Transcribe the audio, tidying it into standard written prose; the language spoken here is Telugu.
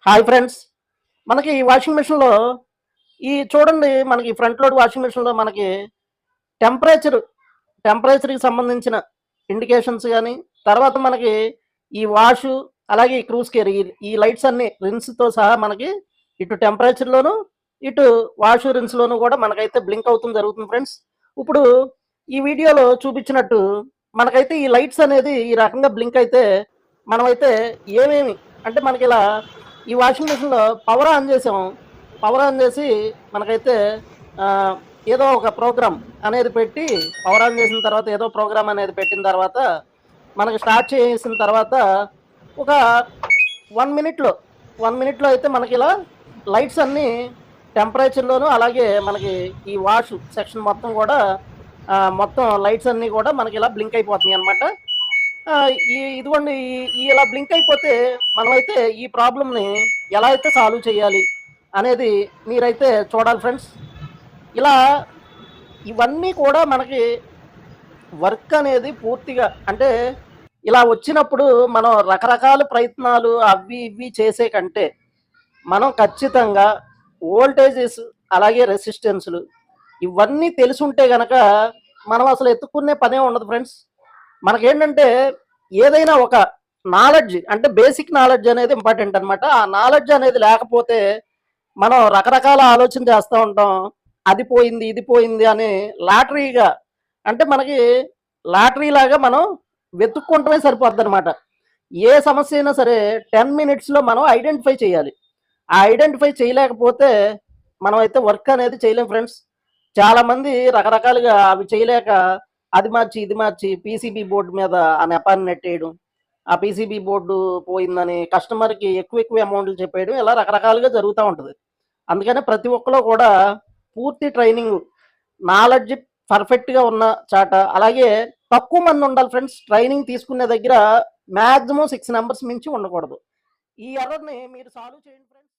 Hi friends. మనకి ఈ వాషింగ్ మెషిన్‌లో చూడండి, మనకి ఫ్రంట్ లోడ్ వాషింగ్ మెషిన్‌లో మనకి టెంపరేచర్ టెంపరేచర్‌కి సంబంధించిన ఇండికేషన్స్ గాని, తర్వాత మనకి ఈ వాషు, అలాగే ఈ క్రూజ్ కేర్ ఈ లైట్స్ అన్నీ రిన్స్‌తో సహా మనకి ఇటు టెంపరేచర్‌లోను, ఇటు వాషు రిన్స్‌లోను కూడా మనకైతే బ్లింక్ అవుతుంది జరుగుతుంది ఫ్రెండ్స్. ఇప్పుడు ఈ వీడియోలో చూపించినట్టు మనకైతే ఈ లైట్స్ అనేది ఈ రకంగా బ్లింక్ అయితే మనమైతే ఏమేమి అంటే మనకిలా ఈ వాషింగ్ మెషిన్‌లో పవర్ ఆన్ చేసాం. పవర్ ఆన్ చేసి మనకైతే ఏదో ఒక ప్రోగ్రామ్ అనేది పెట్టి పవర్ ఆన్ చేసిన తర్వాత ఏదో ప్రోగ్రామ్ అనేది పెట్టిన తర్వాత మనకి స్టార్ట్ చేసిన తర్వాత ఒక 1 మినిట్‌లో 1 మినిట్‌లో అయితే మనకిలా లైట్స్ అన్నీ టెంపరేచర్‌లోను, అలాగే మనకి ఈ వాష్ సెక్షన్ మొత్తం కూడా మొత్తం లైట్స్ అన్నీ కూడా మనకిలా బ్లింక్ అయిపోతున్నాయన్నమాట. ఇదిగోండి ఇలా బ్లింక్ అయిపోతే మనమైతే ఈ ప్రాబ్లమ్‌ని ఎలా అయితే సాల్వ్ చేయాలి అనేది మీరైతే చూడాలి ఫ్రెండ్స్. ఇలా ఇవన్నీ కూడా మనకి వర్క్ అనేది పూర్తిగా అంటే ఇలా వచ్చినప్పుడు మనం రకరకాల ప్రయత్నాలు అవి ఇవి చేసే కంటే మనం ఖచ్చితంగా వోల్టేజెస్, అలాగే రెసిస్టెన్స్‌లు ఇవన్నీ తెలిసుంటే గనక మనం అసలు ఎతుక్కునే పనే ఉండదు ఫ్రెండ్స్. మనకేంటంటే ఏదైనా ఒక నాలెడ్జ్ అంటే బేసిక్ నాలెడ్జ్ అనేది ఇంపార్టెంట్ అనమాట. ఆ నాలెడ్జ్ అనేది లేకపోతే మనం రకరకాల ఆలోచన చేస్తూ ఉంటాం. అది పోయింది, ఇది పోయింది అని లాటరీగా అంటే మనకి లాటరీ లాగా మనం వెతుక్కుంటమే సరిపోద్దనమాట. ఏ సమస్య అయినా సరే 10 మినిట్స్‌లో మనం ఐడెంటిఫై చేయాలి. ఆ ఐడెంటిఫై చేయలేకపోతే మనమైతే వర్క్ అనేది చేయలేం ఫ్రెండ్స్. చాలామంది రకరకాలుగా అవి చేయలేక అది మార్చి, ఇది మార్చి పీసీబీ బోర్డ్ మీద ఆ నెపాన్ని నెట్టేయడం. ఆ పీసీబీ బోర్డు పోయిందని కస్టమర్‌కి ఎక్కువ అమౌంట్‌లు చెప్పేయడం, ఇలా రకరకాలుగా జరుగుతా ఉంటది. అందుకనే ప్రతి ఒక్కళ్ళు కూడా పూర్తి ట్రైనింగు, నాలెడ్జ్ పర్ఫెక్ట్‌గా ఉన్న చాట, అలాగే తక్కువ మంది ఉండాలి ఫ్రెండ్స్. ట్రైనింగ్ తీసుకునే దగ్గర మాక్సిమం 6 మెంబర్స్ మించి ఉండకూడదు. ఈ ఎర్రర్‌ని మీరు సాల్వ్ చేయండి ఫ్రెండ్స్.